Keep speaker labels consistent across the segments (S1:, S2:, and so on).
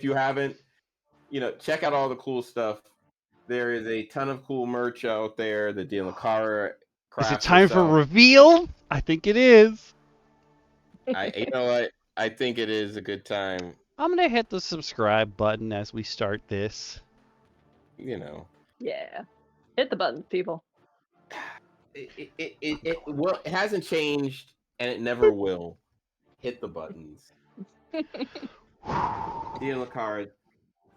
S1: you haven't, check out all the cool stuff. There is a ton of cool merch out there. The DM Roundtable.
S2: Is it time for reveal? I think it is.
S1: I think it is a good time.
S2: I'm gonna hit the subscribe button as we start this.
S3: Yeah. Hit the button, people.
S1: It hasn't changed, and it never will. Hit the buttons. DM Roundtable.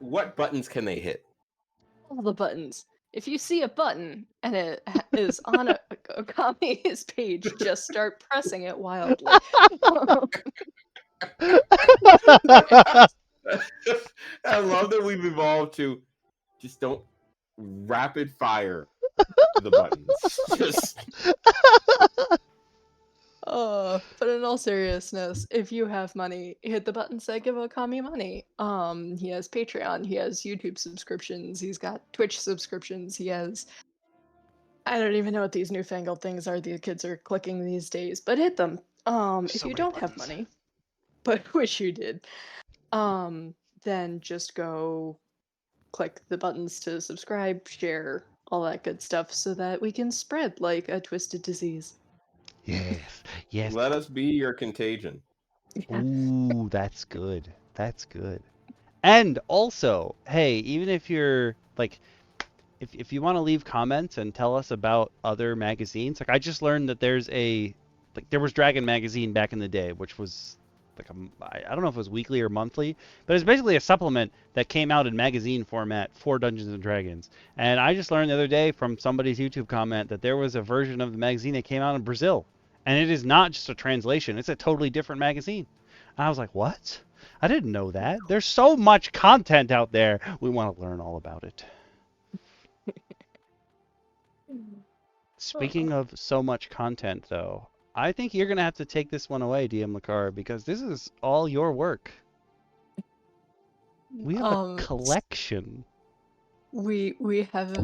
S1: What buttons can they hit?
S3: All the buttons. If you see a button and it is on a Okami's page, just start pressing it wildly.
S1: I love that we've evolved to just don't rapid fire the buttons. Just...
S3: But in all seriousness, if you have money, hit the buttons that give Okami money. He has Patreon, he has YouTube subscriptions, he's got Twitch subscriptions, he has... I don't even know what these newfangled things are the kids are clicking these days, but hit them. If you don't have money, but wish you did, then just go click the buttons to subscribe, share, all that good stuff so that we can spread like a twisted disease.
S2: Yes.
S1: Let us be your contagion.
S2: Ooh, that's good. That's good. And also, hey, even if you're like, if you want to leave comments and tell us about other magazines, like I just learned that there was Dragon Magazine back in the day, which was like I don't know if it was weekly or monthly, but it's basically a supplement that came out in magazine format for Dungeons and Dragons. And I just learned the other day from somebody's YouTube comment that there was a version of the magazine that came out in Brazil. And it is not just a translation, it's a totally different magazine. And I was like, what? I didn't know that. There's so much content out there. We want to learn all about it. Speaking of so much content, though, I think you're going to have to take this one away, DM Lakar, because this is all your work. We have a collection.
S3: We have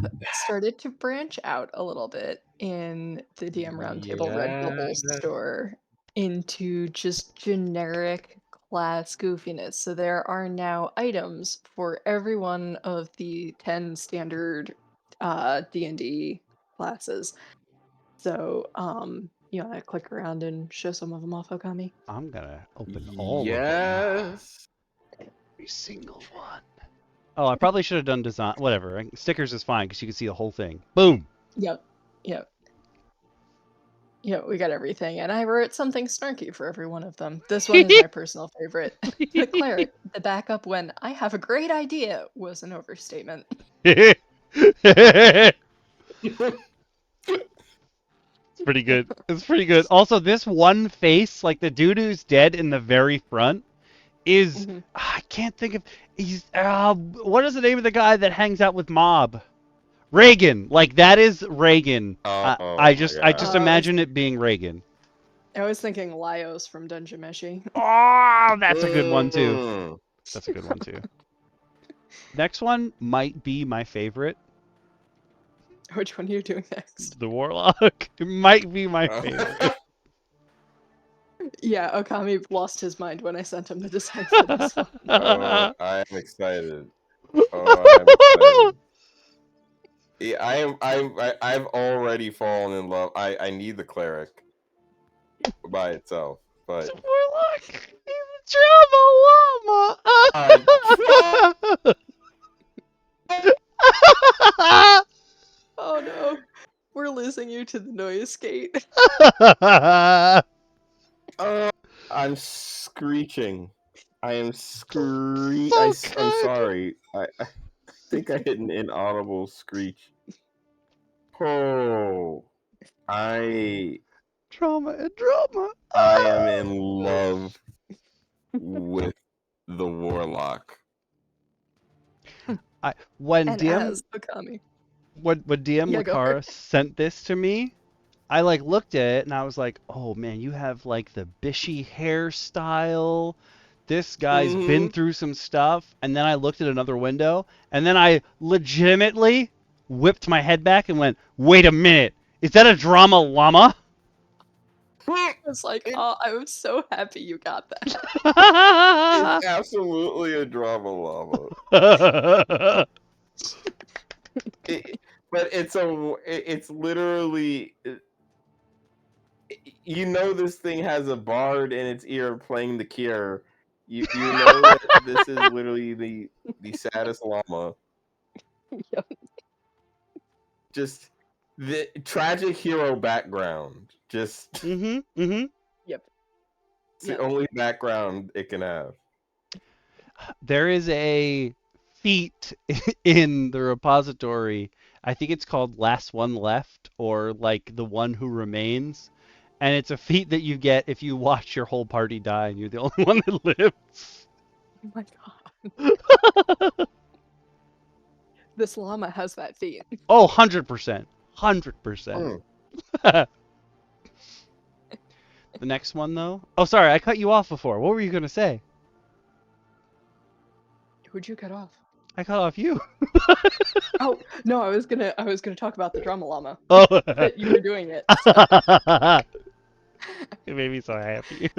S3: started to branch out a little bit in the DM Roundtable Redbubble store into just generic class goofiness. So there are now items for every one of the 10 standard D&D classes. So you want to click around and show some of them off, Okami?
S2: I'm gonna open all of them.
S1: Yes.
S2: Every single one. Oh, I probably should have done design. Whatever. Stickers is fine because you can see the whole thing. Boom.
S3: Yep. We got everything, and I wrote something snarky for every one of them. This one is my personal favorite. The cleric, the backup when I have a great idea was an overstatement.
S2: It's pretty good. It's pretty good. Also, this one face, like the dude who's dead in the very front, is I can't think of. He's what is the name of the guy that hangs out with Mob? Reagan. Like that is Reagan. I just imagine it being Reagan.
S3: I was thinking Laios from Dungeon Meshi.
S2: Oh, that's a good one too. That's a good one too. Next one might be my favorite.
S3: Which one are you doing next?
S2: The Warlock. It might be my favorite.
S3: Yeah, Okami lost his mind when I sent him the design for this one.
S1: I am excited. I'm excited. Yeah, I've already fallen in love. I need the cleric by itself, but
S2: it's a Warlock. He's a drama llama.
S3: Oh no, we're losing you to the noise gate.
S1: I'm screeching. I am screeching.
S2: So
S1: I'm sorry. I think I hit an inaudible screech. Oh,
S2: Trauma and drama.
S1: I am in love with the Warlock.
S2: When
S3: and
S2: DM
S3: as Okami.
S2: when DM Lakara sent this to me, I like looked at it and I was like, oh man, you have like the bishy hairstyle. This guy's been through some stuff. And then I looked at another window and then I legitimately whipped my head back and went, wait a minute, is that a drama llama?
S3: I was like,
S1: It-
S3: oh, I was so happy you got that.
S1: It's absolutely a drama llama. But it's literally, you know, this thing has a bard in its ear playing the cure. You know that this is literally the saddest llama.
S3: Yep.
S1: Just the tragic hero background. Just
S2: Mm-hmm.
S3: Yep.
S1: it's the
S3: Yep.
S1: only background it can have.
S2: There is a feat in the repository. I think it's called Last One Left, or like the one who remains. And it's a feat that you get if you watch your whole party die and you're the only one that lives.
S3: Oh my god. This llama has that feat.
S2: Oh, 100%. 100%.
S1: Mm.
S2: The next one, though. Oh, sorry, I cut you off before. What were you going to say?
S3: Who'd you cut off?
S2: I cut off you.
S3: Oh no, I was gonna talk about the drama llama.
S2: Oh.
S3: That you were doing it. So.
S2: It made me so happy.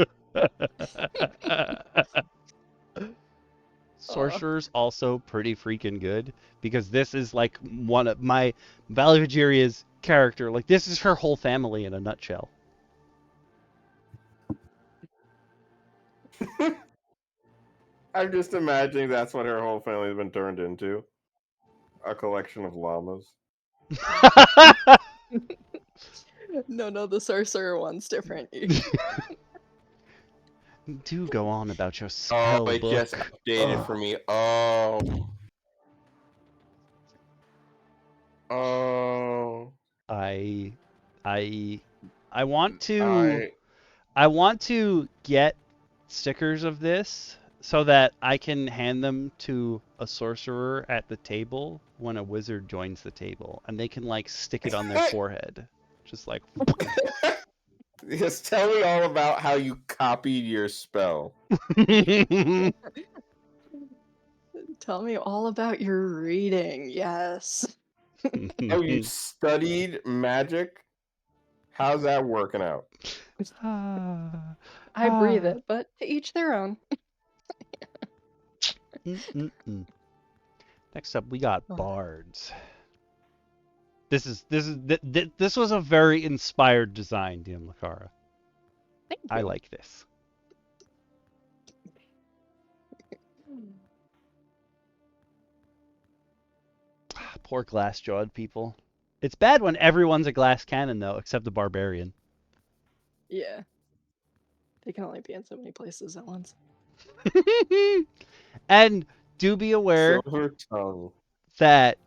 S2: Sorcerer's also pretty freaking good because this is like one of my Valivagiria's character. Like this is her whole family in a nutshell.
S1: I'm just imagining that's what her whole family's been turned into. A collection of llamas.
S3: No, the sorcerer one's different.
S2: Do go on about your
S1: Oh,
S2: spell
S1: it
S2: book.
S1: just updated for me. Oh. Oh.
S2: I want to I want to get stickers of this so that I can hand them to a sorcerer at the table when a wizard joins the table, and they can like stick it on their forehead, just like.
S1: Just tell me all about how you copied your spell.
S3: Tell me all about your reading. Yes.
S1: Oh, you studied magic? How's that working out?
S3: I breathe it, but to each their own.
S2: Next up, we got
S3: Oh.
S2: bards. This was a very inspired design, DM Lakara.
S3: Thank you.
S2: I like this. Poor glass-jawed people. It's bad when everyone's a glass cannon, though, except the barbarian.
S3: Yeah. They can only be in so many places at once.
S2: And do be aware
S1: Silver tongue.
S2: that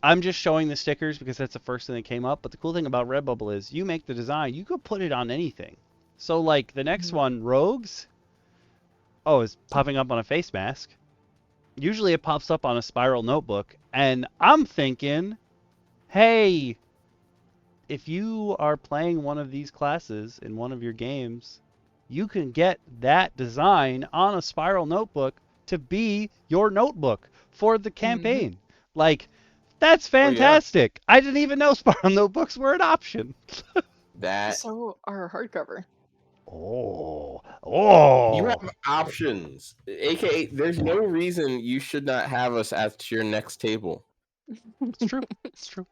S2: I'm just showing the stickers because that's the first thing that came up. But the cool thing about Redbubble is you make the design, you could put it on anything. So, like, the next one, Rogues, is popping up on a face mask. Usually it pops up on a spiral notebook. And I'm thinking, hey, if you are playing one of these classes in one of your games, you can get that design on a spiral notebook to be your notebook for the campaign. Like, that's fantastic. I didn't even know spiral notebooks were an option.
S1: That
S3: So our hardcover.
S1: you have options. AKA, there's no reason you should not have us at your next table.
S2: It's true. It's true.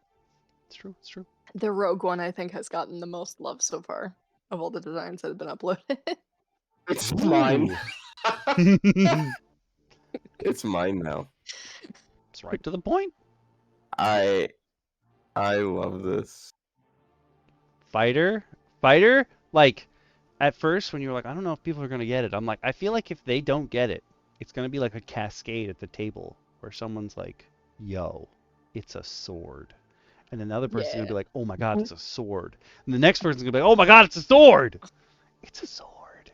S2: It's true. It's true.
S3: The rogue one, I think, has gotten the most love so far of all the designs that have been uploaded.
S1: It's mine. It's mine now.
S2: It's right to the point.
S1: I love this.
S2: Fighter, like, at first when you were like, I don't know if people are gonna get it, I'm like, I feel like if they don't get it, it's gonna be like a cascade at the table where someone's like, yo, it's a sword. And then the other person's gonna be like, oh my god, it's a sword. And the next person's gonna be like, oh my god, it's a sword! It's a sword.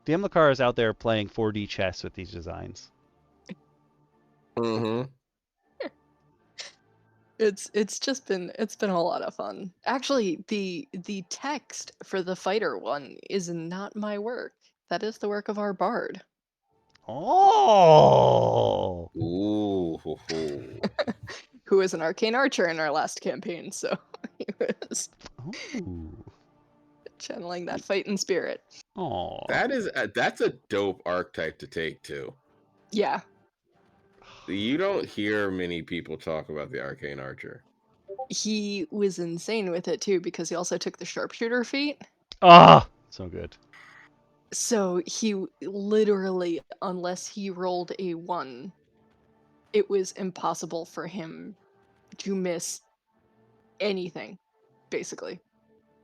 S2: DM Lakar is out there playing 4D chess with these designs.
S1: Mm-hmm.
S3: It's been a lot of fun. Actually, the text for the fighter one is not my work. That is the work of our bard.
S2: Oh.
S1: Ooh.
S3: who was an arcane archer in our last campaign, so he was
S2: Ooh.
S3: channeling that fighting spirit.
S2: Aw.
S1: That's a dope archetype to take too.
S3: Yeah.
S1: You don't hear many people talk about the arcane archer.
S3: He was insane with it too because he also took the sharpshooter feat.
S2: Ah, so good.
S3: So he literally, unless he rolled a 1, it was impossible for him to miss anything, basically.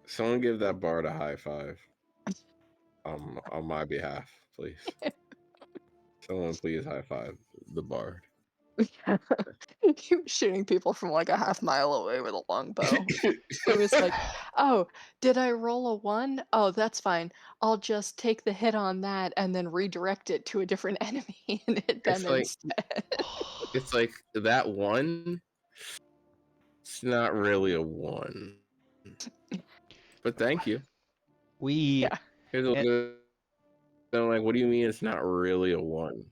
S1: Someone give that bard a high five. On my behalf, please. Someone please high five the bard.
S3: He was shooting people from like a half mile away with a longbow. He was like, "Oh, did I roll a 1? Oh, that's fine. I'll just take the hit on that and then redirect it to a different enemy and hit them instead."
S1: It's like that 1. It's not really a 1. But thank you.
S2: We
S3: Yeah.
S1: Here's a good. I'm like, what do you mean it's not really a 1?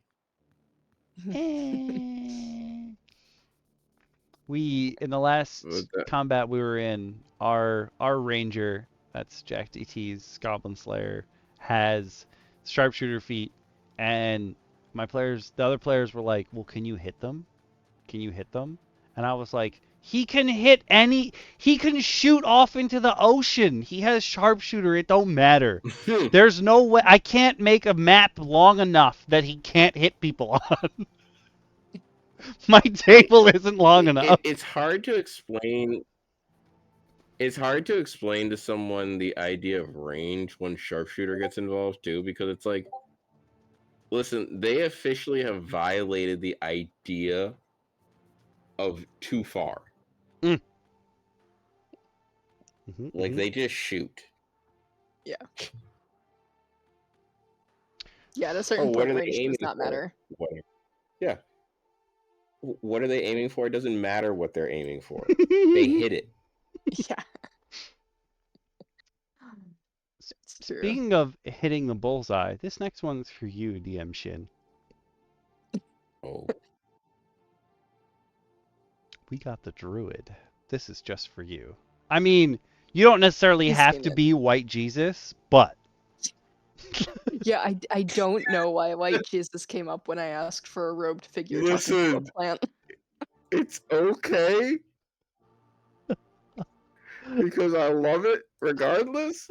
S2: we in the last
S1: But that-
S2: combat we were in, our ranger, that's Jack DT's Goblin Slayer, has sharpshooter feat, and the other players were like, "Well, can you hit them? Can you hit them?" And I was like, "He can shoot off into the ocean. He has sharpshooter. It don't matter. There's no way. I can't make a map long enough that he can't hit people on. My table isn't long enough."
S1: It's hard to explain. It's hard to explain to someone the idea of range when sharpshooter gets involved too, because it's like, listen, they officially have violated the idea of too far.
S2: Mm.
S1: Like they just shoot.
S3: Yeah. Yeah, at a certain
S1: Oh, what
S3: point,
S1: are they
S3: range
S1: aiming
S3: does not
S1: for?
S3: matter.
S1: Whatever. Yeah. What are they aiming for? It doesn't matter what they're aiming for. They hit it.
S3: Yeah. It's true.
S2: Speaking of hitting the bullseye, this next one's for you, DM Shin.
S1: Oh.
S2: We got the druid. This is just for you. I mean, you don't necessarily
S3: He's
S2: have
S3: seen
S2: to
S3: it.
S2: be White Jesus, but
S3: Yeah, I don't know why White Jesus came up when I asked for a robed figure talking to a
S1: Listen.
S3: plant.
S1: It's okay because I love it regardless.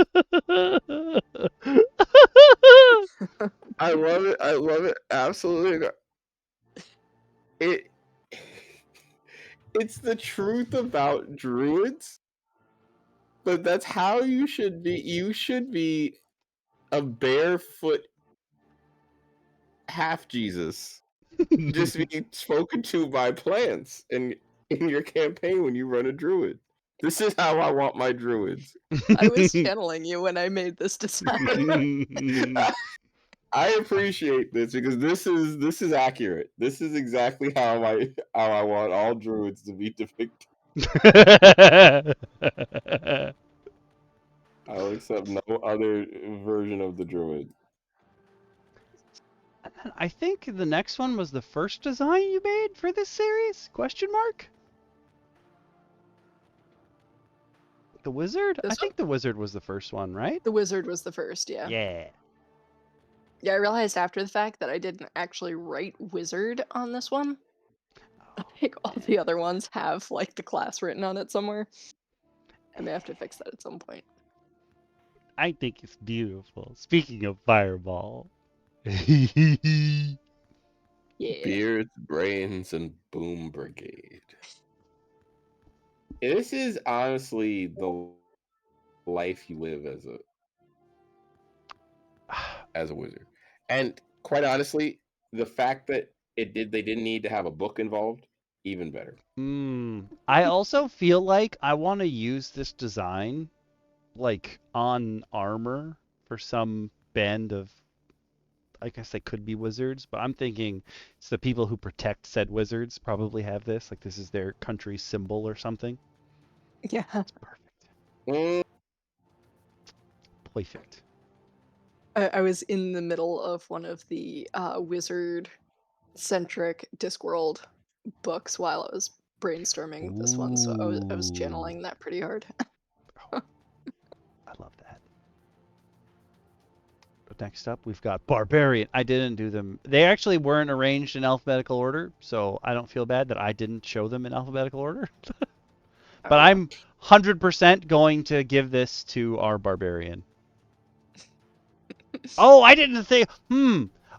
S1: I love it. I love it absolutely. It it's the truth about druids, but that's how you should be. You should be a barefoot half Jesus, just being spoken to by plants in your campaign when you run a druid. This is how I want my druids.
S3: I was channeling you when I made this design.
S1: I appreciate this because this is accurate. This is exactly how I want all druids to be depicted. I'll accept no other version of the druid.
S2: I think the next one was the first design you made for this series? Question mark? The wizard? I
S3: This
S2: think the wizard was the first one, right?
S3: The wizard was the first, yeah.
S2: Yeah.
S3: Yeah, I realized after the fact that I didn't actually write wizard on this one. Like all the other ones have like the class written on it somewhere. I may have to fix that at some point.
S2: I think it's beautiful. Speaking of fireball. Yeah.
S3: Yeah.
S1: Beards, brains, and boom brigade. This is honestly the life you live as a wizard. And quite honestly, the fact that they didn't need to have a book involved, even better.
S2: I also feel like I want to use this design like on armor for some band of, I guess they could be wizards, but I'm thinking it's the people who protect said wizards probably have this. Like this is their country's symbol or something.
S3: Yeah.
S2: It's perfect.
S1: Mm,
S2: Perfect.
S3: I was in the middle of one of the wizard centric Discworld books while I was brainstorming this one, so I was
S2: Ooh.
S3: channeling that pretty hard.
S2: I love that. But next up, we've got Barbarian. I didn't do them. They actually weren't arranged in alphabetical order, so I don't feel bad that I didn't show them in alphabetical order. But
S3: yeah.
S2: I'm 100% going to give this to our Barbarian. Oh, I didn't think.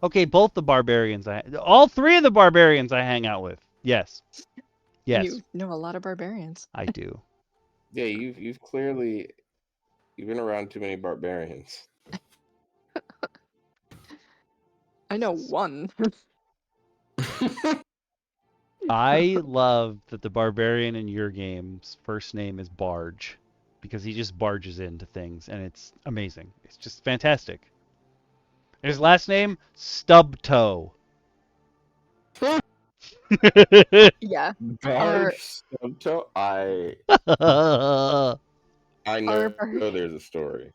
S2: Okay, both the Barbarians. All three of the Barbarians I hang out with. Yes. Yes,
S3: You know a lot of barbarians.
S2: I do.
S1: Yeah, you've clearly been around too many barbarians.
S3: I know one.
S2: I love that the Barbarian in your game's first name is Barge, because he just barges into things, and it's amazing. It's just fantastic. His last name, Stubtoe.
S3: Yeah.
S1: Barge Subto? I know
S3: Our
S1: there's a story.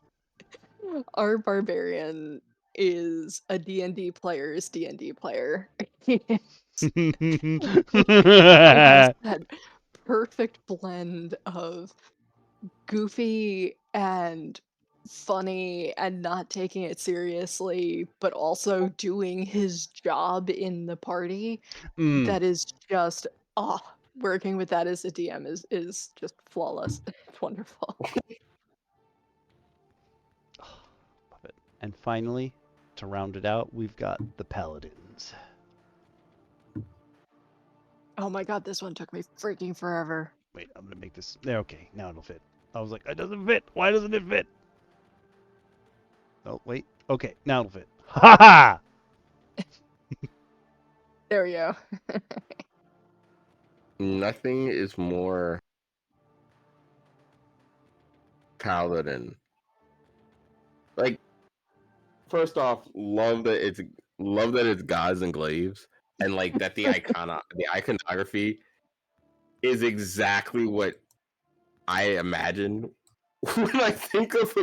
S3: our barbarian is a D&D player's D&D player. He has that perfect blend of goofy and funny and not taking it seriously, but also doing his job in the party.
S2: Mm.
S3: That is just working with that as a DM is just flawless. It's wonderful.
S2: Love it. And finally, to round it out, we've got the Paladins.
S3: Oh my god, this one took me freaking forever.
S2: Wait, I'm gonna make this. There, okay, now it'll fit. I was like, it doesn't fit. Why doesn't it fit? Oh, wait. Okay, now it'll fit. Ha ha!
S3: There we go.
S1: Nothing is more paladin. Like, first off, love that it's gods and glaives, and like that the iconography is exactly what I imagine when I think of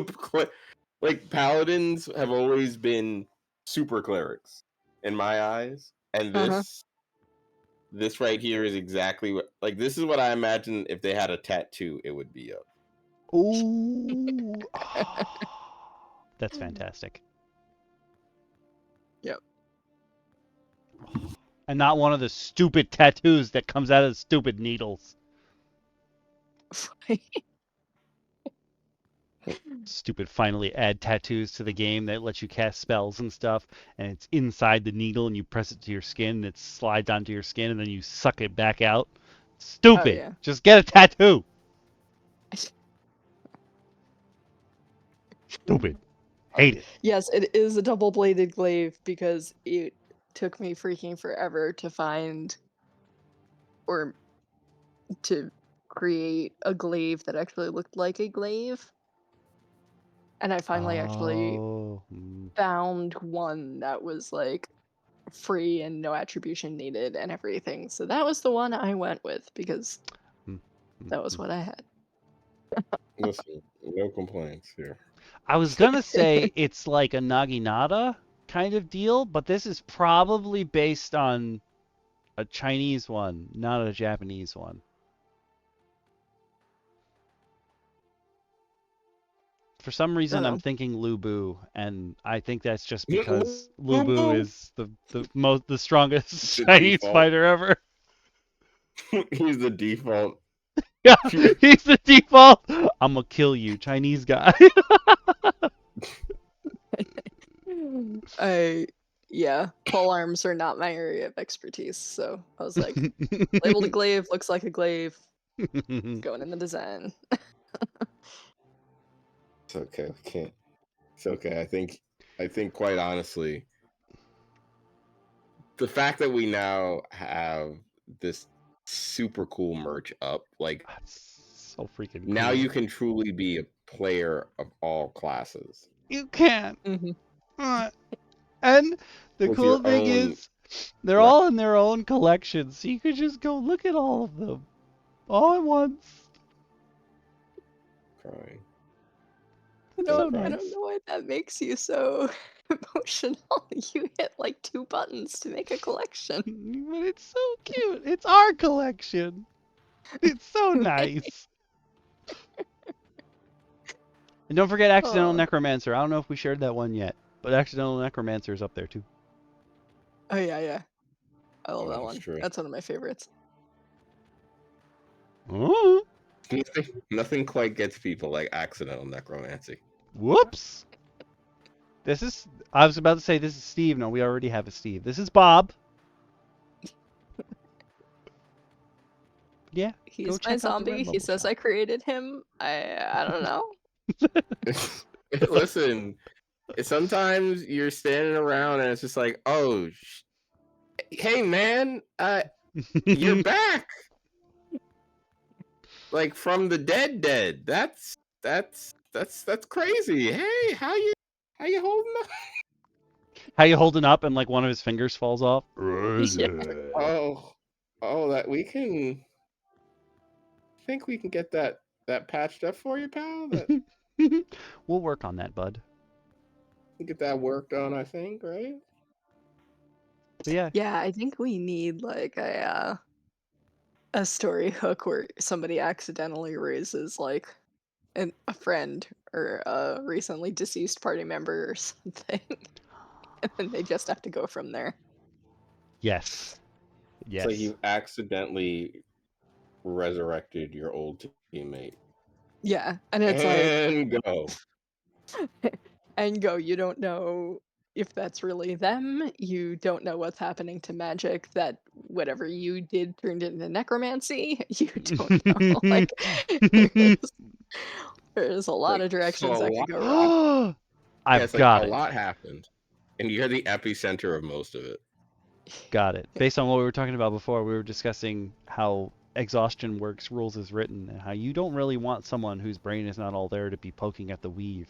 S1: like paladins have always been super clerics in my eyes, and
S3: Uh-huh.
S1: this right here is exactly what, like, this is what I imagine if they had a tattoo it would be of.
S2: Ooh. That's fantastic.
S3: Yep.
S2: And not one of the stupid tattoos that comes out of stupid needles. Stupid finally add tattoos to the game that lets you cast spells and stuff, and it's inside the needle and you press it to your skin and it slides onto your skin and then you suck it back out. Stupid.
S3: yeah.
S2: Just get a tattoo. Stupid. Hate it.
S3: Yes, it is a double-bladed glaive because it took me freaking forever to find or to create a glaive that actually looked like a glaive. And I finally actually
S2: Oh.
S3: found one that was like free and no attribution needed and everything. So that was the one I went with because that was what I had.
S1: Listen, no complaints here.
S2: I was gonna say it's like a naginata kind of deal, but this is probably based on a Chinese one, not a Japanese one. For some reason, I'm
S3: Oh.
S2: thinking Lubu, and I think that's just because Lubu is the strongest
S1: The
S2: Chinese
S1: default.
S2: fighter ever.
S1: He's the default.
S2: Yeah, he's the default. I'm gonna kill you, Chinese guy.
S3: Yeah, pole arms are not my area of expertise, so I was like, labeled a glaive, looks like a glaive, going in the design.
S1: It's okay. We can't. It's okay. I think quite honestly, the fact that we now have this super cool merch up, like,
S2: That's so freaking
S1: now
S2: cool.
S1: you can truly be a player of all classes
S2: You can.
S3: Mm-hmm.
S2: And the
S1: with
S2: cool
S1: your
S2: thing
S1: own.
S2: is, they're all in their own collection, so you could just go look at all of them all at once.
S1: Crying.
S3: I
S2: So
S3: don't
S2: nice.
S3: know why that makes you so emotional. You hit like 2 buttons to make a collection.
S2: But it's so cute. It's our collection. It's so nice. And don't forget Accidental
S3: Oh.
S2: Necromancer. I don't know if we shared that one yet, but Accidental Necromancer is up there too.
S3: Oh yeah. I love
S1: Oh,
S3: that
S1: that's
S3: one.
S1: true.
S3: That's one of my favorites.
S2: Oh,
S1: Nothing quite gets people like accidental necromancy.
S2: whoops. I was about to say this is Steve. No, we already have a Steve. This is Bob. Yeah, go
S3: He's my
S2: check out the
S3: zombie. He
S2: Redbubble
S3: says
S2: shop.
S3: I created him. I don't know.
S1: Listen, sometimes you're standing around and it's just like, oh, hey man, you're back, like from the dead. That's crazy. Hey, how you holding up?
S2: How you holding up and like one of his fingers falls off?
S3: Yeah.
S1: Oh, that we can. Think we can get that patched up for you, pal. That
S2: We'll work on that, bud.
S1: we get that worked on. I think, right?
S2: But yeah,
S3: Yeah, I think we need like a story hook where somebody accidentally raises like a friend or a recently deceased party member or something. And then they just have to go from there.
S2: yes.
S1: It's like
S2: Yes.
S1: you accidentally resurrected your old teammate.
S3: Yeah. And it's
S1: And go.
S3: like and go, you don't know if that's really them. You don't know what's happening to magic that whatever you did turned into necromancy. You don't know. Like there's, there's a lot
S1: Like
S3: of
S1: so
S3: directions
S1: a
S3: that could
S1: lot.
S3: go wrong.
S1: Yeah,
S2: I've
S1: it's like
S2: got
S1: a
S2: it.
S1: lot happened, and you're the epicenter of most of it.
S2: Got it. Based on what we were talking about before, we were discussing how exhaustion works, rules is written, and how you don't really want someone whose brain is not all there to be poking at the weave.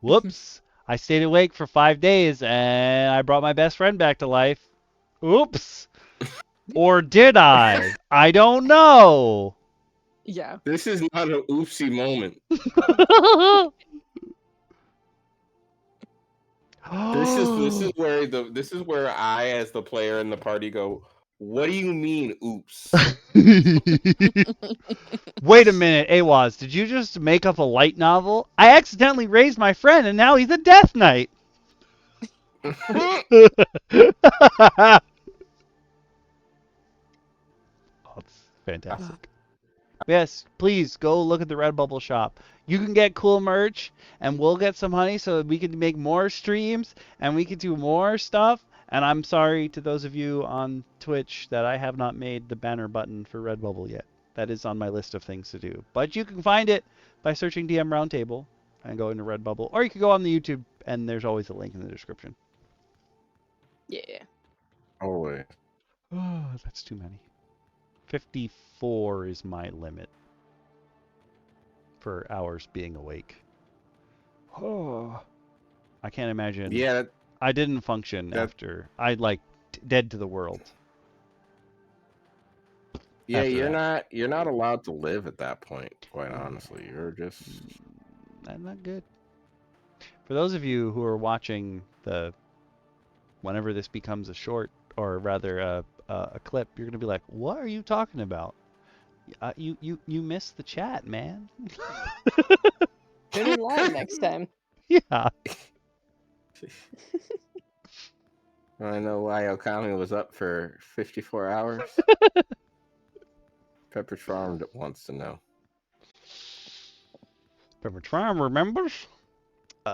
S2: Whoops! I stayed awake for 5 days and I brought my best friend back to life. Oops! Or did I? I don't know.
S3: Yeah.
S1: This is not an oopsie moment. This is where I, as the player in the party, go. What do you mean, oops?
S2: Wait a minute, Awaz, did you just make up a light novel? I accidentally raised my friend and now he's a Death Knight. Oh, it's fantastic. Yes, please go look at the Redbubble shop. You can get cool merch, and we'll get some honey so that we can make more streams and we can do more stuff. And I'm sorry to those of you on Twitch that I have not made the banner button for Redbubble yet. That is on my list of things to do. But you can find it by searching DM Roundtable and go into Redbubble, or you can go on the YouTube, and there's always a link in the description.
S3: Yeah.
S1: Always.
S2: Oh, that's too many. 54 is my limit for hours being awake. Oh, I can't imagine.
S1: Yeah,
S2: I didn't function
S1: that
S2: after I like dead to the world.
S1: yeah,
S2: After that,
S1: you're not allowed to live at that point. Quite honestly, you're just
S2: that's not good. For those of you who are watching the whenever this becomes a short or rather a clip, you're gonna be like, "What are you talking about?" You missed the chat, man.
S3: Tune in live next time.
S2: Yeah.
S1: I know why Okami was up for 54 hours. Pepper Farm wants to know.
S2: Pepper Tram remembers.